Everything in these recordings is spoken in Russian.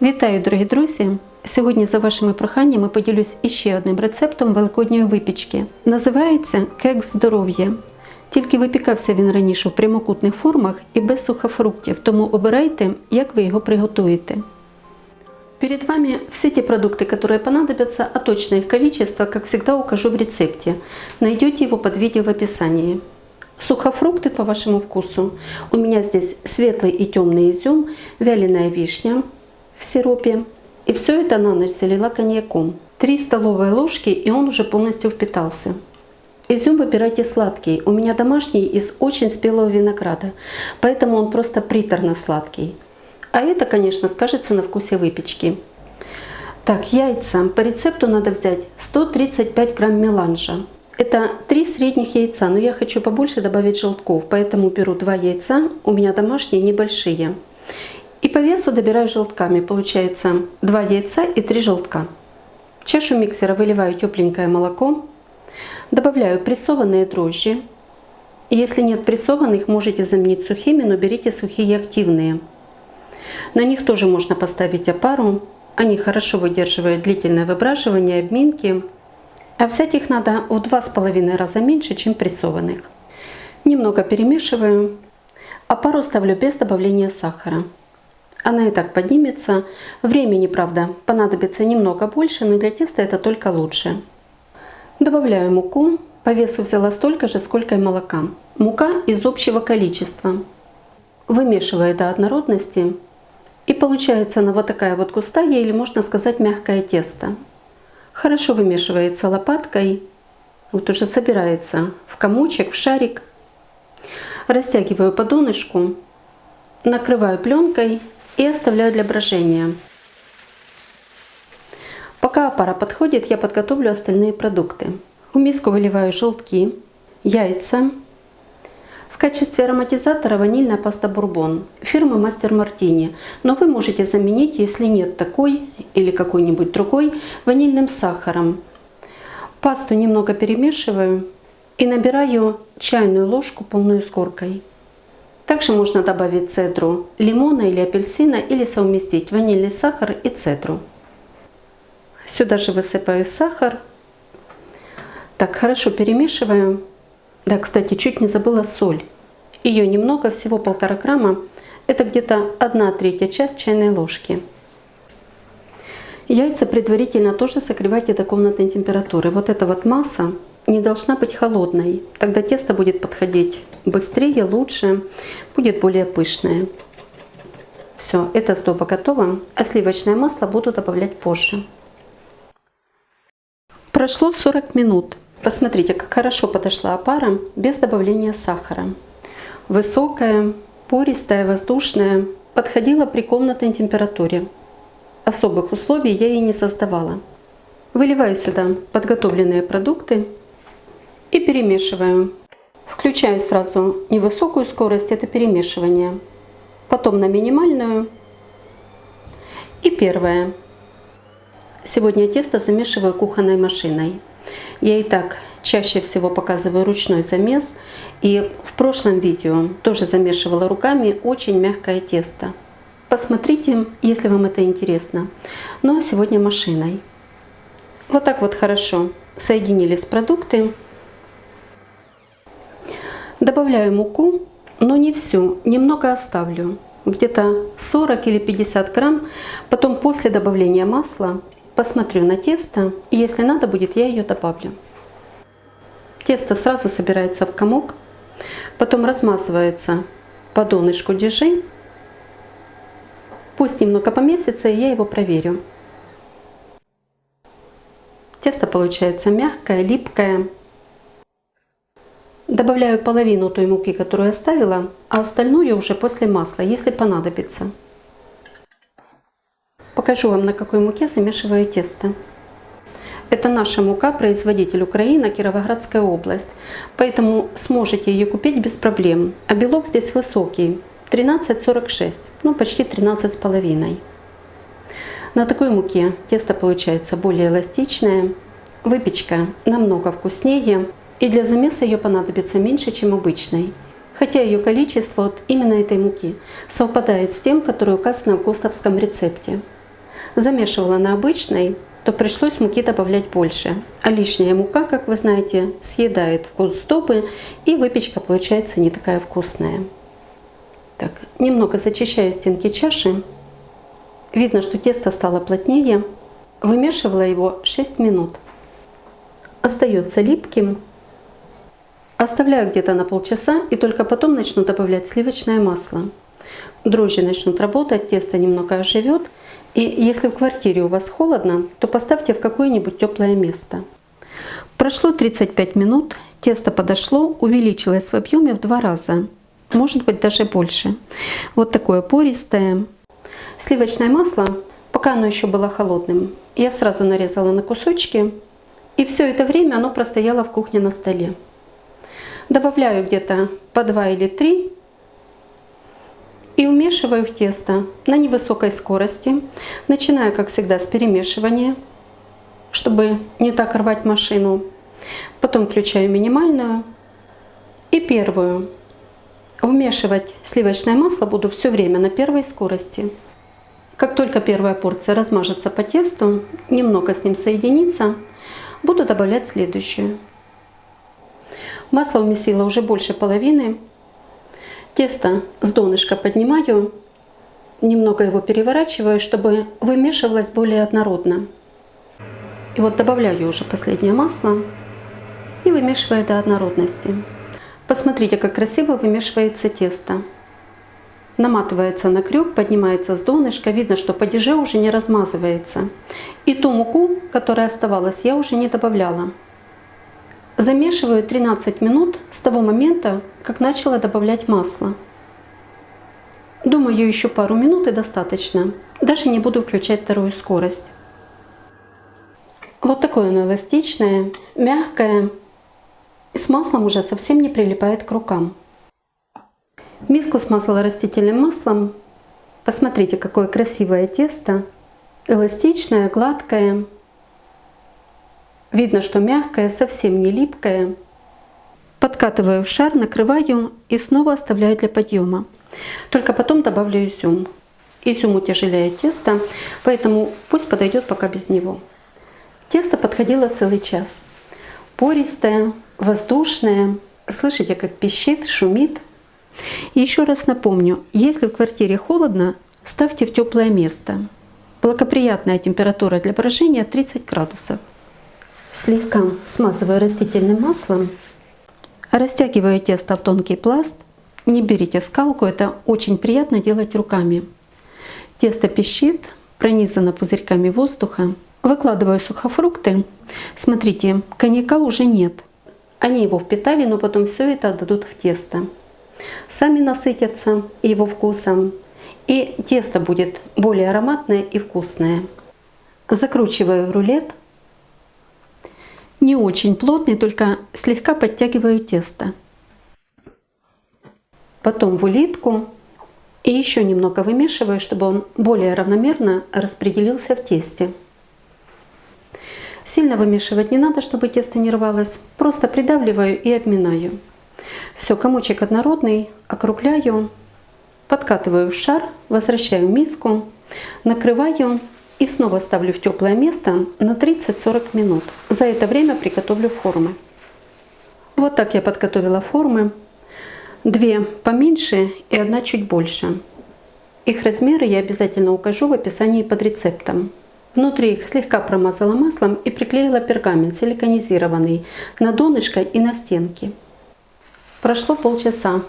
Вітаю, дорогі друзі! Сьогодні за вашими проханнями поділюсь іще одним рецептом великодньої випічки. Називається кекс здоров'я. Тільки випікався він раніше в прямокутних формах і без сухофруктів, тому обирайте, як ви його приготуєте. Перед вами все те продукты, которые понадобятся, а точное их количество, как всегда, укажу в рецепте. Найдете его под видео в описании. Сухофрукты по вашему вкусу. У меня здесь светлый и темный изюм, вяленая вишня в сиропе. И все это на ночь залила коньяком. 3 столовые ложки, и он уже полностью впитался. Изюм выбирайте сладкий. У меня домашний из очень спелого винограда, поэтому он просто приторно-сладкий. А это, конечно, скажется на вкусе выпечки. Так, яйца. По рецепту надо взять 135 грамм меланжа. Это 3 средних яйца, но я хочу побольше добавить желтков, поэтому беру 2 яйца, у меня домашние, небольшие. И по весу добираю желтками, получается 2 яйца и 3 желтка. В чашу миксера выливаю тепленькое молоко, добавляю прессованные дрожжи. Если нет прессованных, можете заменить сухими, но берите сухие активные. На них тоже можно поставить опару, они хорошо выдерживают длительное выбрашивание, обминки. А взять их надо в 2,5 раза меньше, чем прессованных. Немного перемешиваю. Опару ставлю без добавления сахара. Она и так поднимется. Времени, правда, понадобится немного больше, но для теста это только лучше. Добавляю муку. По весу взяла столько же, сколько и молока. Мука из общего количества. Вымешиваю до однородности. И получается она вот такая вот густая, или можно сказать мягкое тесто. Хорошо вымешивается лопаткой. Вот уже собирается в комочек, в шарик. Растягиваю по донышку. Накрываю пленкой и оставляю для брожения. Пока опара подходит, я подготовлю остальные продукты. В миску выливаю желтки, яйца. В качестве ароматизатора ванильная паста бурбон фирмы Мастер Мартини, но вы можете заменить, если нет такой или какой-нибудь другой, ванильным сахаром. Пасту немного перемешиваю и набираю чайную ложку полную с горкой. Также можно добавить цедру лимона или апельсина или совместить ванильный сахар и цедру. Сюда же высыпаю сахар. Так, хорошо перемешиваю. Да, кстати, чуть не забыла соль. Ее немного, всего 1,5 грамма. Это где-то 1/3 часть чайной ложки. Яйца предварительно тоже согревайте до комнатной температуры. Вот эта вот масса не должна быть холодной. Тогда тесто будет подходить быстрее, лучше, будет более пышное. Все, это сдоба готова. А сливочное масло буду добавлять позже. Прошло 40 минут. Посмотрите, как хорошо подошла опара без добавления сахара. Высокая, пористая, воздушная, подходила при комнатной температуре. Особых условий я ей не создавала. Выливаю сюда подготовленные продукты и перемешиваю. Включаю сразу невысокую скорость, это перемешивание. Потом на минимальную. И первое. Сегодня тесто замешиваю кухонной машиной. Я и так чаще всего показываю ручной замес. И в прошлом видео тоже замешивала руками очень мягкое тесто. Посмотрите, если вам это интересно. Ну а сегодня машиной. Вот так вот хорошо соединились продукты. Добавляю муку, но не всю, немного оставлю. Где-то 40 или 50 грамм. Потом после добавления масла посмотрю на тесто, и если надо будет, я ее добавлю. Тесто сразу собирается в комок, потом размазывается по донышку дежи. Пусть немного помесится, и я его проверю. Тесто получается мягкое, липкое. Добавляю половину той муки, которую оставила, а остальное уже после масла, если понадобится. Покажу вам, на какой муке замешиваю тесто. Это наша мука, производитель Украина, Кировоградская область. Поэтому сможете ее купить без проблем. А белок здесь высокий, 13,46, ну почти 13,5. На такой муке тесто получается более эластичное. Выпечка намного вкуснее. И для замеса ее понадобится меньше, чем обычной. Хотя ее количество от именно этой муки совпадает с тем, которое указано в ГОСТовском рецепте. замешивала на обычной, то пришлось муки добавлять больше. А лишняя мука, как вы знаете, съедает вкус сдобы, и выпечка получается не такая вкусная. Так, немного зачищаю стенки чаши. Видно, что тесто стало плотнее. Вымешивала его 6 минут. Остается липким. Оставляю где-то на полчаса и только потом начну добавлять сливочное масло. Дрожжи начнут работать, тесто немного оживет. И если в квартире у вас холодно, то поставьте в какое-нибудь теплое место. Прошло 35 минут, тесто подошло, увеличилось в объеме в 2 раза. Может быть даже больше. Вот такое пористое. Сливочное масло, пока оно еще было холодным, я сразу нарезала на кусочки. И все это время оно простояло в кухне на столе. Добавляю где-то по 2 или 3 и умешиваю в тесто на невысокой скорости. Начинаю, как всегда, с перемешивания, чтобы не так рвать машину. Потом включаю минимальную и первую. Вмешивать сливочное масло буду все время на первой скорости. Как только первая порция размажется по тесту, немного с ним соединится, буду добавлять следующую. Масло вмесила уже больше половины. Тесто с донышка поднимаю, немного его переворачиваю, чтобы вымешивалось более однородно. И вот добавляю уже последнее масло и вымешиваю до однородности. Посмотрите, как красиво вымешивается тесто. Наматывается на крюк, поднимается с донышка. Видно, что падеже уже не размазывается. И ту муку, которая оставалась, я уже не добавляла. Замешиваю 13 минут с того момента, как начала добавлять масло. Думаю, еще пару минут и достаточно. Даже не буду включать вторую скорость. Вот такое оно эластичное, мягкое. И с маслом уже совсем не прилипает к рукам. Миску смазала растительным маслом. Посмотрите, какое красивое тесто. Эластичное, гладкое. Видно, что мягкое, совсем не липкое. Подкатываю в шар, накрываю и снова оставляю для подъема. Только потом добавлю изюм. Изюм утяжеляет тесто, поэтому пусть подойдет пока без него. Тесто подходило целый час. Пористое, воздушное. Слышите, как пищит, шумит. И еще раз напомню, если в квартире холодно, ставьте в теплое место. Благоприятная температура для брожения 30 градусов. Слегка смазываю растительным маслом. Растягиваю тесто в тонкий пласт. Не берите скалку, это очень приятно делать руками. Тесто пищит, пронизано пузырьками воздуха. Выкладываю сухофрукты. Смотрите, коньяка уже нет. Они его впитали, но потом все это отдадут в тесто. Сами насытятся его вкусом. И тесто будет более ароматное и вкусное. Закручиваю в рулет. Не очень плотный, только слегка подтягиваю тесто. Потом в улитку. И еще немного вымешиваю, чтобы он более равномерно распределился в тесте. Сильно вымешивать не надо, чтобы тесто не рвалось. Просто придавливаю и обминаю. Все, комочек однородный, округляю, подкатываю в шар, возвращаю в миску, накрываю и снова ставлю в теплое место на 30-40 минут. За это время приготовлю формы. Вот так я подготовила формы. 2 поменьше и 1 чуть больше. Их размеры я обязательно укажу в описании под рецептом. Внутри их слегка промазала маслом и приклеила пергамент силиконизированный на донышко и на стенки. Прошло полчаса.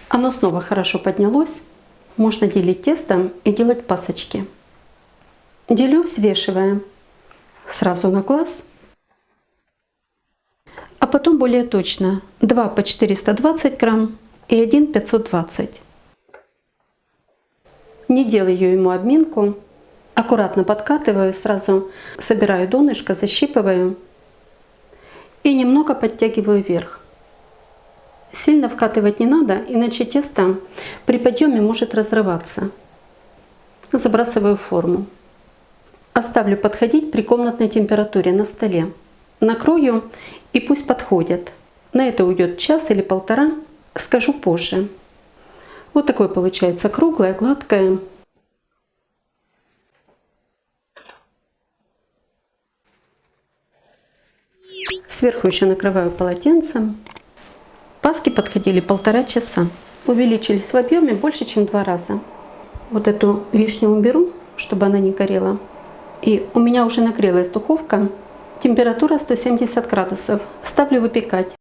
Оно снова хорошо поднялось. Можно делить тесто и делать пасочки. Делю, взвешивая сразу на глаз. А потом более точно. 2 по 420 грамм и 1 520. Не делаю ему обминку. Аккуратно подкатываю, сразу собираю донышко, защипываю и немного подтягиваю вверх. Сильно вкатывать не надо, иначе тесто при подъеме может разрываться. Забрасываю в форму. Оставлю подходить при комнатной температуре на столе. Накрою и пусть подходят. На это уйдет час или полтора, скажу позже. Вот такое получается круглое, гладкое. Сверху еще накрываю полотенцем. Паски подходили 1,5 часа. Увеличились в объеме больше, чем в 2 раза. Вот эту вишню уберу, чтобы она не горела. И у меня уже нагрелась духовка. Температура 170 градусов. Ставлю выпекать.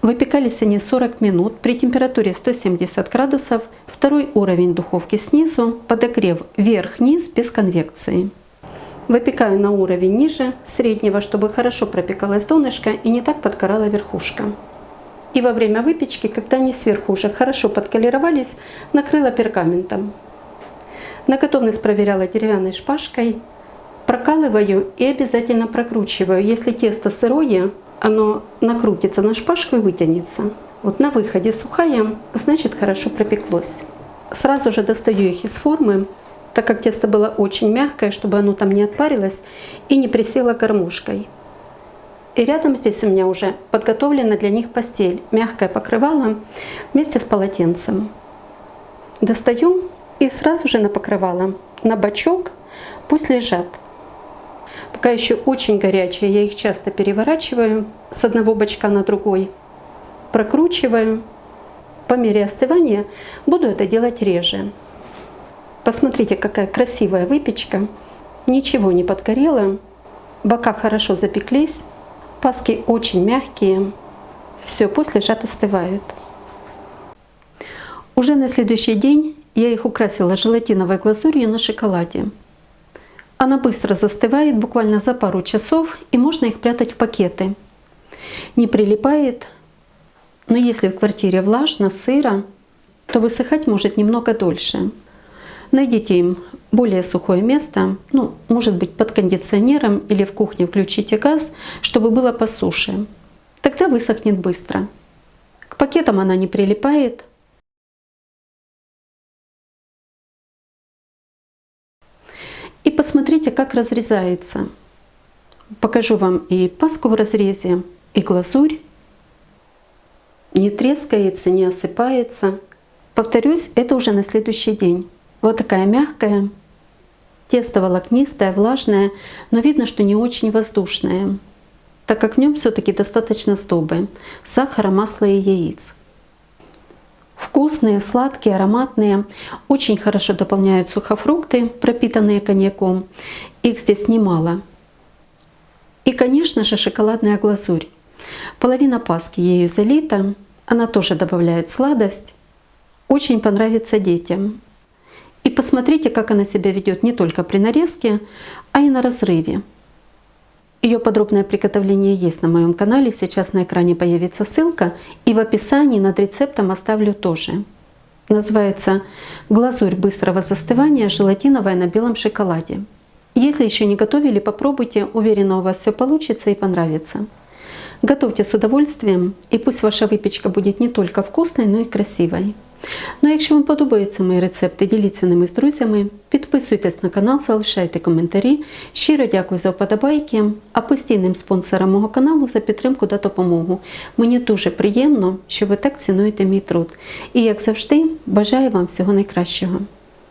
Выпекались они 40 минут при температуре 170 градусов. Второй уровень духовки снизу, подогрев вверх-вниз без конвекции. Выпекаю на уровень ниже среднего, чтобы хорошо пропекалось донышко и не так подгорала верхушка. И во время выпечки, когда они сверху уже хорошо подколеровались, накрыла пергаментом. На готовность проверяла деревянной шпажкой. Прокалываю и обязательно прокручиваю. Если тесто сырое, оно накрутится на шпажку и вытянется. Вот на выходе сухая, значит хорошо пропеклось. Сразу же достаю их из формы, так как тесто было очень мягкое, чтобы оно там не отпарилось и не присело кормушкой. И рядом здесь у меня уже подготовлена для них постель, мягкое покрывало вместе с полотенцем. Достаю и сразу же на покрывало, на бочок, пусть лежат. Пока еще очень горячие, я их часто переворачиваю с одного бочка на другой, прокручиваю. По мере остывания буду это делать реже. Посмотрите, какая красивая выпечка. Ничего не подгорело, бока хорошо запеклись, паски очень мягкие. Все, пусть лежат, остывают. Уже на следующий день я их украсила желатиновой глазурью на шоколаде. Она быстро застывает, буквально за пару часов, и можно их прятать в пакеты. Не прилипает, но если в квартире влажно, сыро, то высыхать может немного дольше. Найдите им более сухое место, может быть под кондиционером или в кухне включите газ, чтобы было по суше. Тогда высохнет быстро. К пакетам она не прилипает. И посмотрите, как разрезается. Покажу вам и паску в разрезе, и глазурь. Не трескается, не осыпается. Повторюсь, это уже на следующий день. Вот такая мягкая. Тесто волокнистое, влажное, но видно, что не очень воздушное, так как в нем все-таки достаточно сдобы, сахара, масла и яиц. Вкусные, сладкие, ароматные, очень хорошо дополняют сухофрукты, пропитанные коньяком. Их здесь немало. И, конечно же, шоколадная глазурь. Половина паски ею залита, она тоже добавляет сладость. Очень понравится детям. И посмотрите, как она себя ведет не только при нарезке, а и на разрыве. Ее подробное приготовление есть на моем канале, сейчас на экране появится ссылка, и в описании над рецептом оставлю тоже. Называется «Глазурь быстрого застывания, желатиновая на белом шоколаде». Если еще не готовили, попробуйте, уверена, у вас все получится и понравится. Готовьте с удовольствием, і пусть ваша випічка буде не тільки вкусною, но й красивою. Ну а якщо вам подобаються мої рецепти, діліться ними з друзями, підписуйтесь на канал, залишайте коментарі. Щиро дякую за вподобайки, а постійним спонсорам мого каналу за підтримку та допомогу. Мені дуже приємно, що ви так цінуєте мій труд. І як завжди, бажаю вам всього найкращого.